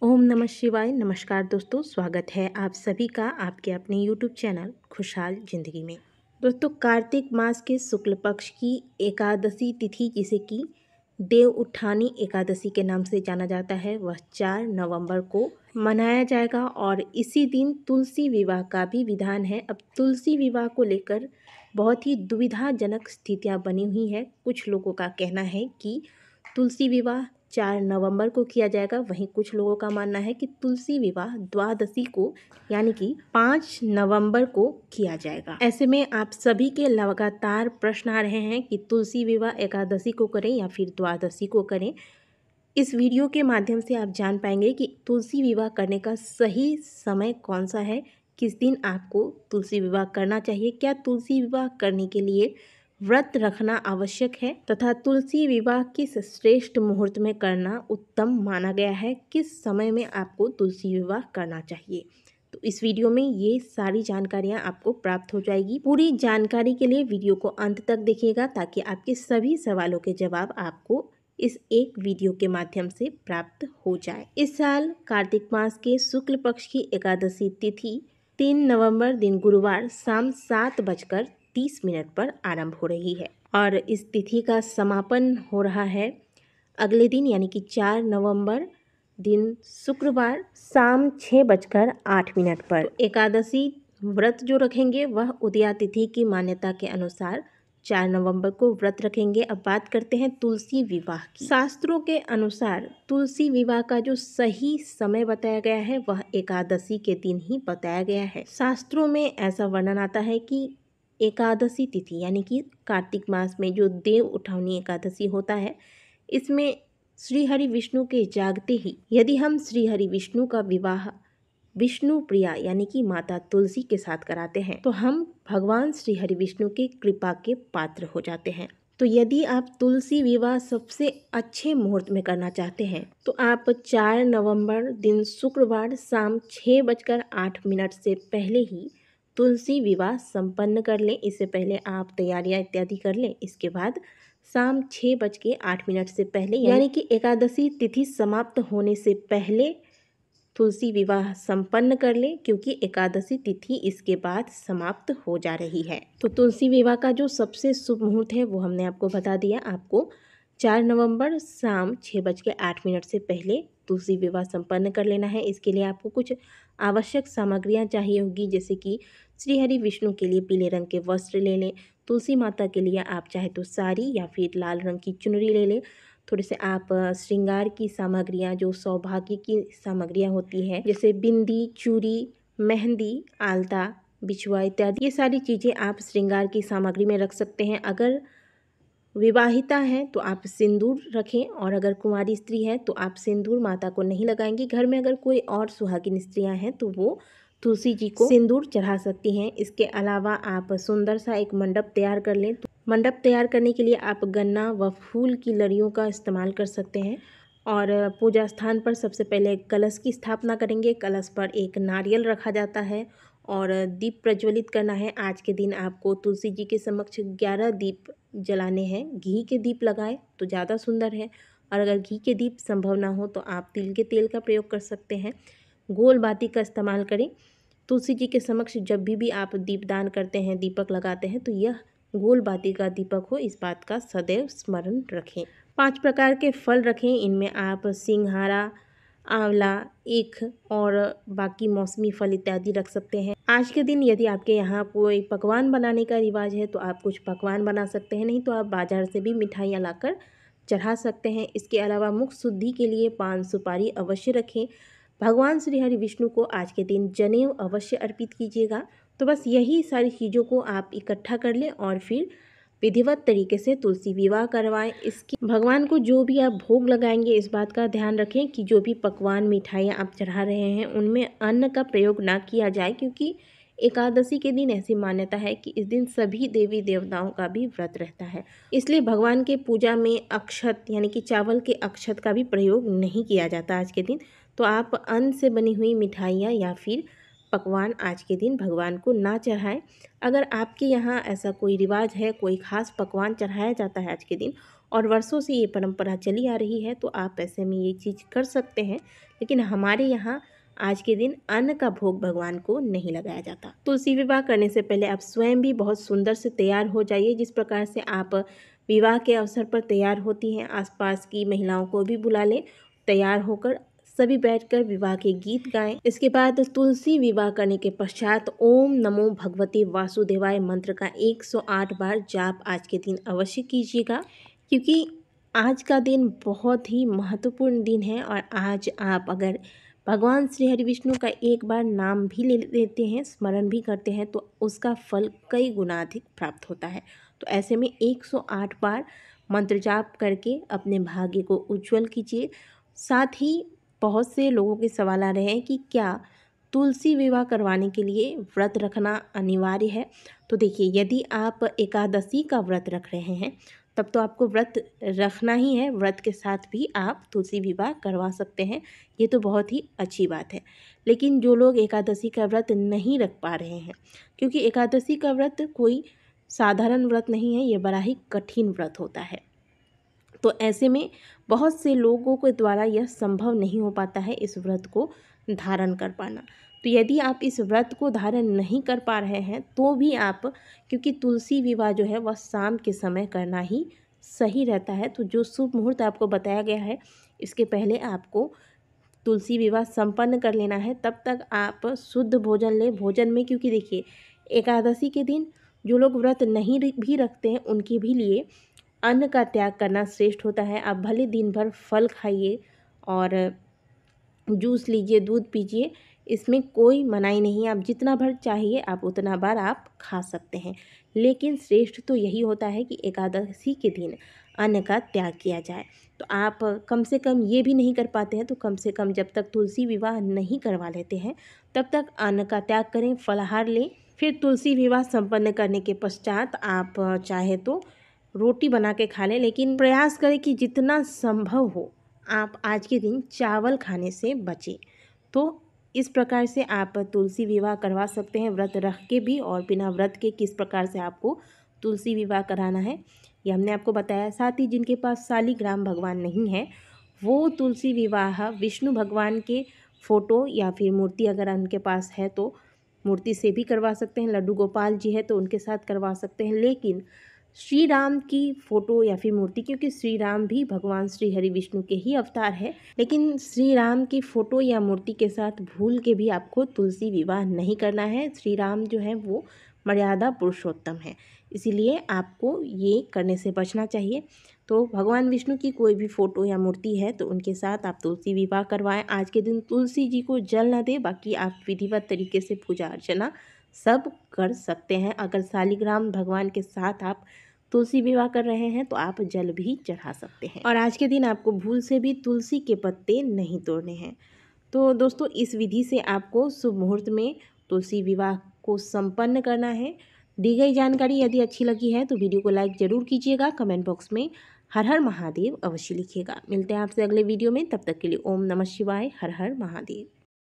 ओम नमः शिवाय। नमस्कार दोस्तों, स्वागत है आप सभी का आपके अपने YouTube चैनल खुशहाल जिंदगी में। दोस्तों, कार्तिक मास के शुक्ल पक्ष की एकादशी तिथि, जिसे कि देव उठानी एकादशी के नाम से जाना जाता है, वह 4 नवंबर को मनाया जाएगा और इसी दिन तुलसी विवाह का भी विधान है। अब तुलसी विवाह को लेकर बहुत ही दुविधाजनक स्थितियां बनी हुई है। कुछ लोगों का कहना है कि तुलसी विवाह 4 नवंबर को किया जाएगा, वहीं कुछ लोगों का मानना है कि तुलसी विवाह द्वादशी को यानी कि 5 नवंबर को किया जाएगा। ऐसे में आप सभी के लगातार प्रश्न आ रहे हैं कि तुलसी विवाह एकादशी को करें या फिर द्वादशी को करें। इस वीडियो के माध्यम से आप जान पाएंगे कि तुलसी विवाह करने का सही समय कौन सा है, किस दिन आपको तुलसी विवाह करना चाहिए, क्या तुलसी विवाह करने के लिए व्रत रखना आवश्यक है तथा तुलसी विवाह किस श्रेष्ठ मुहूर्त में करना उत्तम माना गया है, किस समय में आपको तुलसी विवाह करना चाहिए। तो इस वीडियो में ये सारी जानकारियां आपको प्राप्त हो जाएगी। पूरी जानकारी के लिए वीडियो को अंत तक देखिएगा ताकि आपके सभी सवालों के जवाब आपको इस एक वीडियो के माध्यम से प्राप्त हो जाए। इस साल कार्तिक मास के शुक्ल पक्ष की एकादशी तिथि 3 नवंबर दिन गुरुवार शाम 7:30 पर आरंभ हो रही है और इस तिथि का समापन हो रहा है अगले दिन यानी कि 4 नवंबर दिन शुक्रवार शाम 6:08 पर। तो एकादशी व्रत जो रखेंगे वह उदया तिथि की मान्यता के अनुसार 4 नवंबर को व्रत रखेंगे। अब बात करते हैं तुलसी विवाह की। शास्त्रों के अनुसार तुलसी विवाह का जो सही समय बताया गया है वह एकादशी के दिन ही बताया गया है। शास्त्रों में ऐसा वर्णन आता है कि एकादशी तिथि यानी कि कार्तिक मास में जो देव उठावनी एकादशी होता है, इसमें श्री हरि विष्णु के जागते ही यदि हम श्री हरि विष्णु का विवाह विष्णु प्रिया यानी कि माता तुलसी के साथ कराते हैं तो हम भगवान श्री हरि विष्णु की कृपा के पात्र हो जाते हैं। तो यदि आप तुलसी विवाह सबसे अच्छे मुहूर्त में करना चाहते हैं तो आप 4 नवंबर दिन शुक्रवार शाम 6:08 से पहले ही तुलसी विवाह संपन्न कर लें। इससे पहले आप तैयारियां इत्यादि कर लें। इसके बाद शाम 6:08 से पहले यानी कि एकादशी तिथि समाप्त होने से पहले तुलसी विवाह संपन्न कर लें, क्योंकि एकादशी तिथि इसके बाद समाप्त हो जा रही है। तो तुलसी विवाह का जो सबसे शुभ मुहूर्त है वो हमने आपको बता दिया। आपको 4 नवंबर शाम 6:08 से पहले तुलसी विवाह संपन्न कर लेना है। इसके लिए आपको कुछ आवश्यक सामग्रियां चाहिए होगी, जैसे कि श्री हरि विष्णु के लिए पीले रंग के वस्त्र ले लें, तुलसी माता के लिए आप चाहे तो साड़ी या फिर लाल रंग की चुनरी ले लें। थोड़े से आप श्रृंगार की सामग्रियां, जो सौभाग्य की सामग्रियां होती हैं, जैसे बिंदी, चूड़ी, मेहंदी, आलता, बिछुआ इत्यादि, ये सारी चीज़ें आप श्रृंगार की सामग्री में रख सकते हैं। अगर विवाहिता हैं तो आप सिंदूर रखें और अगर कुंवारी स्त्री है तो आप सिंदूर माता को नहीं लगाएंगी। घर में अगर कोई और सुहागिन स्त्रियां हैं तो वो तुलसी जी को सिंदूर चढ़ा सकती हैं। इसके अलावा आप सुंदर सा एक मंडप तैयार कर लें। तो मंडप तैयार करने के लिए आप गन्ना व फूल की लड़ियों का इस्तेमाल कर सकते हैं और पूजा स्थान पर सबसे पहले कलश की स्थापना करेंगे। कलश पर एक नारियल रखा जाता है और दीप प्रज्वलित करना है। आज के दिन आपको तुलसी जी के समक्ष 11 दीप जलाने हैं। घी के दीप लगाएं तो ज़्यादा सुंदर है और अगर घी के दीप संभव ना हो तो आप तिल के तेल का प्रयोग कर सकते हैं। गोल बाती का इस्तेमाल करें। तुलसी जी के समक्ष जब भी आप दीपदान करते हैं, दीपक लगाते हैं, तो यह गोल बाती का दीपक हो, इस बात का सदैव स्मरण रखें। 5 प्रकार के फल रखें। इनमें आप सिंघाड़ा, आंवला, ईख और बाकी मौसमी फल इत्यादि रख सकते हैं। आज के दिन यदि आपके यहाँ कोई पकवान बनाने का रिवाज है तो आप कुछ पकवान बना सकते हैं, नहीं तो आप बाजार से भी मिठाइयाँ लाकर चढ़ा सकते हैं। इसके अलावा मुख शुद्धि के लिए पान सुपारी अवश्य रखें। भगवान श्री हरि विष्णु को आज के दिन जनेऊ अवश्य अर्पित कीजिएगा। तो बस यही सारी चीज़ों को आप इकट्ठा कर लें और फिर विधिवत तरीके से तुलसी विवाह करवाएं। इसकी भगवान को जो भी आप भोग लगाएंगे इस बात का ध्यान रखें कि जो भी पकवान मिठाइयाँ आप चढ़ा रहे हैं उनमें अन्न का प्रयोग ना किया जाए, क्योंकि एकादशी के दिन ऐसी मान्यता है कि इस दिन सभी देवी देवताओं का भी व्रत रहता है। इसलिए भगवान के पूजा में अक्षत यानी कि चावल के अक्षत का भी प्रयोग नहीं किया जाता आज के दिन। तो आप अन्न से बनी हुई मिठाइयाँ या फिर पकवान आज के दिन भगवान को ना चढ़ाएं। अगर आपके यहाँ ऐसा कोई रिवाज है, कोई ख़ास पकवान चढ़ाया जाता है आज के दिन और वर्षों से ये परंपरा चली आ रही है, तो आप ऐसे में ये चीज़ कर सकते हैं। लेकिन हमारे यहाँ आज के दिन अन्न का भोग भगवान को नहीं लगाया जाता। तुलसी विवाह करने से पहले आप स्वयं भी बहुत सुंदर से तैयार हो जाइए। जिस प्रकार से आप विवाह के अवसर पर तैयार होती हैं, आसपास की महिलाओं को भी बुला लें, तैयार होकर सभी बैठकर विवाह के गीत गाएं। इसके बाद तुलसी विवाह करने के पश्चात ओम नमो भगवते वासुदेवाय मंत्र का 108 बार जाप आज के दिन अवश्य कीजिएगा, क्योंकि आज का दिन बहुत ही महत्वपूर्ण दिन है। और आज आप अगर भगवान श्री हरि विष्णु का एक बार नाम भी ले लेते हैं, स्मरण भी करते हैं, तो उसका फल कई गुना अधिक प्राप्त होता है। तो ऐसे में 108 बार मंत्र जाप करके अपने भाग्य को उज्जवल कीजिए। साथ ही बहुत से लोगों के सवाल आ रहे हैं कि क्या तुलसी विवाह करवाने के लिए व्रत रखना अनिवार्य है। तो देखिए, यदि आप एकादशी का व्रत रख रहे हैं तब तो आपको व्रत रखना ही है। व्रत के साथ भी आप तुलसी विवाह करवा सकते हैं, ये तो बहुत ही अच्छी बात है। लेकिन जो लोग एकादशी का व्रत नहीं रख पा रहे हैं, क्योंकि एकादशी का व्रत कोई साधारण व्रत नहीं है, ये बड़ा ही कठिन व्रत होता है। तो ऐसे में बहुत से लोगों के द्वारा यह संभव नहीं हो पाता है इस व्रत को धारण कर पाना। तो यदि आप इस व्रत को धारण नहीं कर पा रहे हैं तो भी आप, क्योंकि तुलसी विवाह जो है वह शाम के समय करना ही सही रहता है, तो जो शुभ मुहूर्त आपको बताया गया है इसके पहले आपको तुलसी विवाह संपन्न कर लेना है। तब तक आप शुद्ध भोजन लें। भोजन में, क्योंकि देखिए, एकादशी के दिन जो लोग व्रत नहीं भी रखते हैं उनके भी लिए अन्न का त्याग करना श्रेष्ठ होता है। आप भले दिन भर फल खाइए और जूस लीजिए, दूध पीजिए, इसमें कोई मनाही नहीं है। आप जितना भर चाहिए आप उतना बार आप खा सकते हैं, लेकिन श्रेष्ठ तो यही होता है कि एकादशी के दिन अन्न का त्याग किया जाए। तो आप कम से कम ये भी नहीं कर पाते हैं तो कम से कम जब तक तुलसी विवाह नहीं करवा लेते हैं तब तक अन्न का त्याग करें, फलाहार लें। फिर तुलसी विवाह संपन्न करने के पश्चात आप चाहे तो रोटी बना के खा लें, लेकिन प्रयास करें कि जितना संभव हो आप आज के दिन चावल खाने से बचें। तो इस प्रकार से आप तुलसी विवाह करवा सकते हैं, व्रत रख के भी और बिना व्रत के किस प्रकार से आपको तुलसी विवाह कराना है ये हमने आपको बताया। साथ ही जिनके पास शालिग्राम भगवान नहीं है वो तुलसी विवाह विष्णु भगवान के फोटो या फिर मूर्ति अगर उनके पास है तो मूर्ति से भी करवा सकते हैं। लड्डू गोपाल जी है तो उनके साथ करवा सकते हैं। लेकिन श्री राम की फ़ोटो या फिर मूर्ति, क्योंकि श्री राम भी भगवान श्री हरि विष्णु के ही अवतार है, लेकिन श्री राम की फ़ोटो या मूर्ति के साथ भूल के भी आपको तुलसी विवाह नहीं करना है। श्री राम जो है वो मर्यादा पुरुषोत्तम है, इसीलिए आपको ये करने से बचना चाहिए। तो भगवान विष्णु की कोई भी फ़ोटो या मूर्ति है तो उनके साथ आप तुलसी विवाह करवाएं। आज के दिन तुलसी जी को जल न दें, बाकी आप विधिवत तरीके से पूजा अर्चना सब कर सकते हैं। अगर शालिग्राम भगवान के साथ आप तुलसी विवाह कर रहे हैं तो आप जल भी चढ़ा सकते हैं। और आज के दिन आपको भूल से भी तुलसी के पत्ते नहीं तोड़ने हैं। तो दोस्तों, इस विधि से आपको शुभ मुहूर्त में तुलसी विवाह को संपन्न करना है। दी गई जानकारी यदि अच्छी लगी है तो वीडियो को लाइक ज़रूर कीजिएगा। कमेंट बॉक्स में हर हर महादेव अवश्य लिखिएगा। मिलते हैं आपसे अगले वीडियो में, तब तक के लिए ओम नमः शिवाय, हर हर महादेव।